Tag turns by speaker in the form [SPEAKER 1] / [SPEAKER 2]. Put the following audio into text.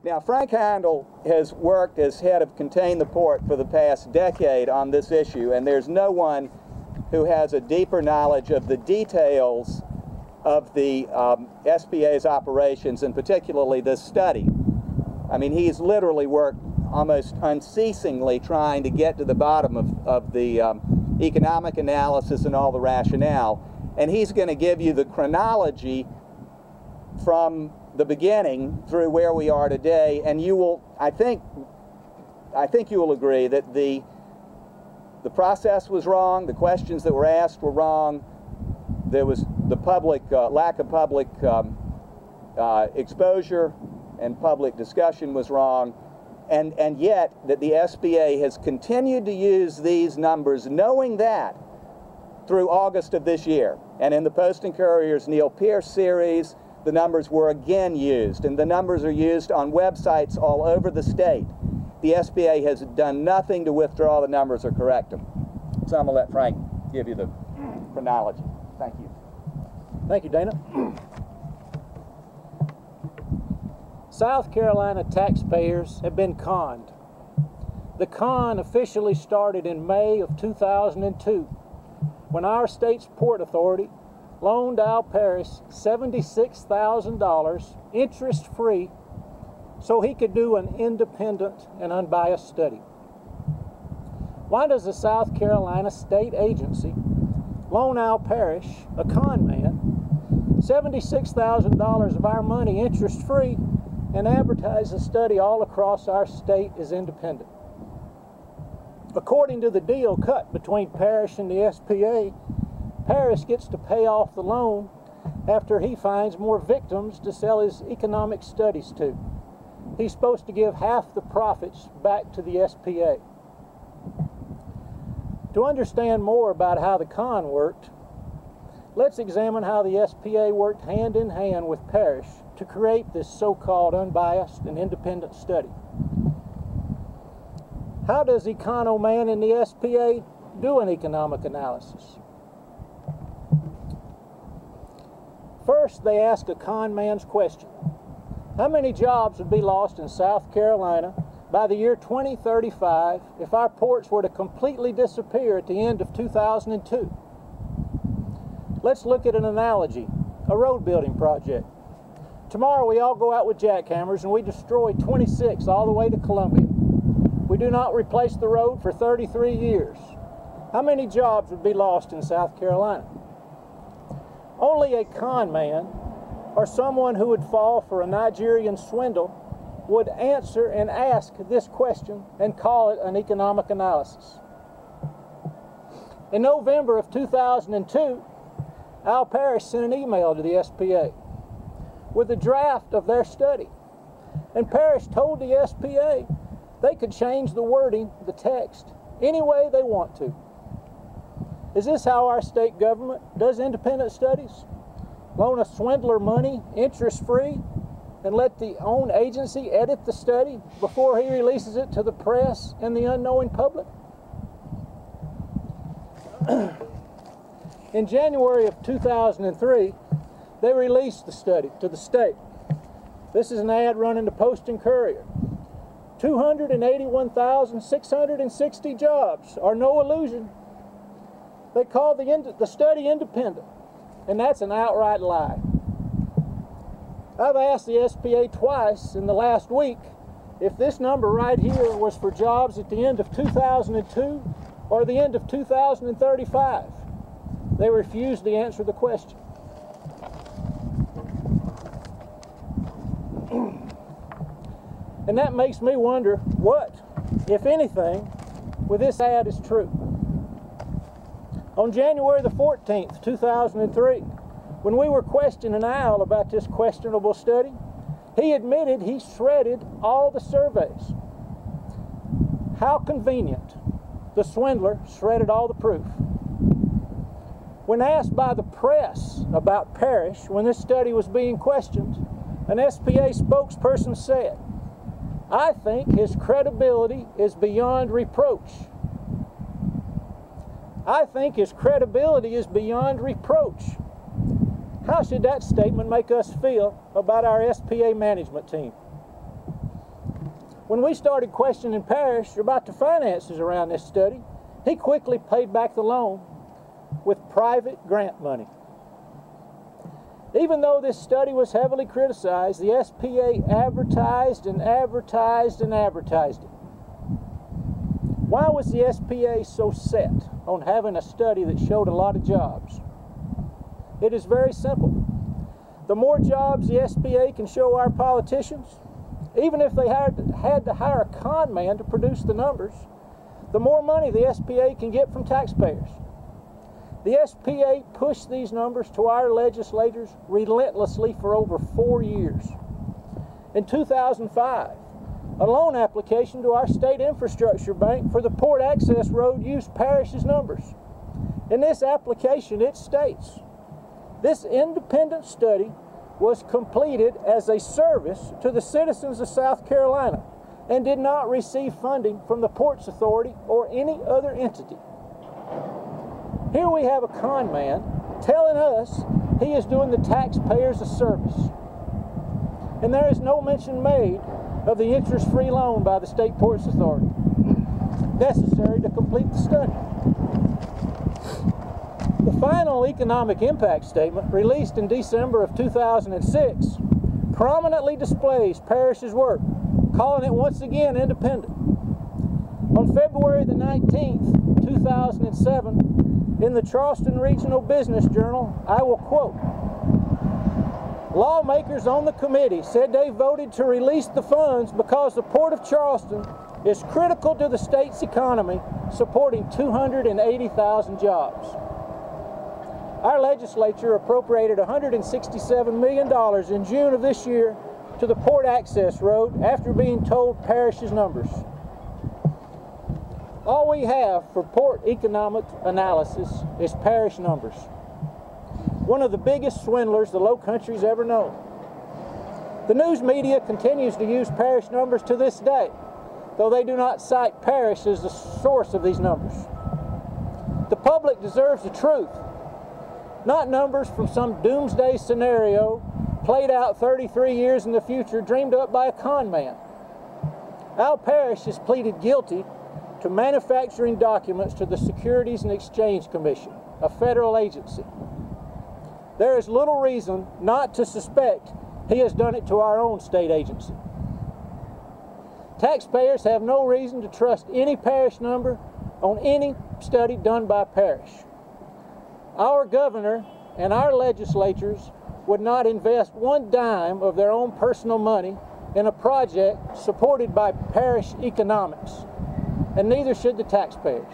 [SPEAKER 1] Now, Frank Heindel has worked as head of Contain the Port for the past decade on this issue, and there's no one who has a deeper knowledge of the details of the SPA's operations, and particularly this study. I mean, he's literally worked almost unceasingly trying to get to the bottom of the economic analysis and all the rationale, and he's going to give you the chronology from the beginning through where we are today, and you will, I think you will agree that the process was wrong, the questions that were asked were wrong, there was the public lack of public exposure and public discussion was wrong, and yet that the SBA has continued to use these numbers, knowing that, through August of this year. And in the Post and Courier's Neil Pierce series, the numbers were again used, and the numbers are used on websites all over the state. The SBA has done nothing to withdraw the numbers or correct them. So I'm going to let Frank give you the chronology. Thank you.
[SPEAKER 2] Thank you, Dana. South Carolina taxpayers have been conned. The con officially started in May of 2002 when our state's Port Authority loaned Al Parish $76,000 interest-free so he could do an independent and unbiased study. Why does the South Carolina state agency loan Al Parish, a con man, $76,000 of our money interest-free and advertise the study all across our state as independent? According to the deal cut between Parish and the SPA, Parish gets to pay off the loan after he finds more victims to sell his economic studies to. He's supposed to give half the profits back to the SPA. To understand more about how the con worked, let's examine how the SPA worked hand in hand with Parish to create this so-called unbiased and independent study. How does Economan in the SPA do an economic analysis? First, they ask a con man's question. How many jobs would be lost in South Carolina by the year 2035 if our ports were to completely disappear at the end of 2002? Let's look at an analogy, a road building project. Tomorrow we all go out with jackhammers and we destroy 26 all the way to Columbia. We do not replace the road for 33 years. How many jobs would be lost in South Carolina? Only a con man or someone who would fall for a Nigerian swindle would answer and ask this question and call it an economic analysis. In November of 2002, Al Parish sent an email to the SPA with a draft of their study, and Parish told the SPA they could change the wording, the text, any way they want to. Is this how our state government does independent studies? Loan a swindler money, interest-free, and let the own agency edit the study before he releases it to the press and the unknowing public? In January of 2003, they released the study to the state. This is an ad run in the Post and Courier. 281,660 jobs are no illusion. They call the study independent, and that's an outright lie. I've asked the SPA twice in the last week if this number right here was for jobs at the end of 2002 or the end of 2035. They refused to answer the question. And that makes me wonder what, if anything, with this ad is true. On January the 14th, 2003, when we were questioning Al about this questionable study, he admitted he shredded all the surveys. How convenient. The swindler shredded all the proof. When asked by the press about Parish when this study was being questioned, an SPA spokesperson said, "I think his credibility is beyond reproach." I think his credibility is beyond reproach. How should that statement make us feel about our SPA management team? When we started questioning Parish about the finances around this study, he quickly paid back the loan with private grant money. Even though this study was heavily criticized, the SPA advertised and advertised and advertised it. Why was the SPA so set on having a study that showed a lot of jobs? It is very simple. The more jobs the SPA can show our politicians, even if they had to hire a con man to produce the numbers, the more money the SPA can get from taxpayers. The SPA pushed these numbers to our legislators relentlessly for over 4 years. In 2005, a loan application to our state infrastructure bank for the port access road used Parish's numbers. In this application, it states, this independent study was completed as a service to the citizens of South Carolina and did not receive funding from the Ports Authority or any other entity. Here we have a con man telling us he is doing the taxpayers a service. And there is no mention made of the interest-free loan by the State Ports Authority necessary to complete the study. The final economic impact statement, released in December of 2006, prominently displays Parish's work, calling it once again independent. On February the 19th, 2007, in the Charleston Regional Business Journal, I will quote, lawmakers on the committee said they voted to release the funds because the Port of Charleston is critical to the state's economy, supporting 280,000 jobs. Our legislature appropriated $167 million in June of this year to the port access road after being told Parish's numbers. All we have for port economic analysis is Parish numbers. One of the biggest swindlers the Low Country's ever known. The news media continues to use Parish numbers to this day, though they do not cite Parish as the source of these numbers. The public deserves the truth, not numbers from some doomsday scenario played out 33 years in the future, dreamed up by a con man. Al Parish has pleaded guilty to manufacturing documents to the Securities and Exchange Commission, a federal agency. There is little reason not to suspect he has done it to our own state agency. Taxpayers have no reason to trust any Parish number on any study done by Parish. Our governor and our legislatures would not invest one dime of their own personal money in a project supported by Parish economics, and neither should the taxpayers.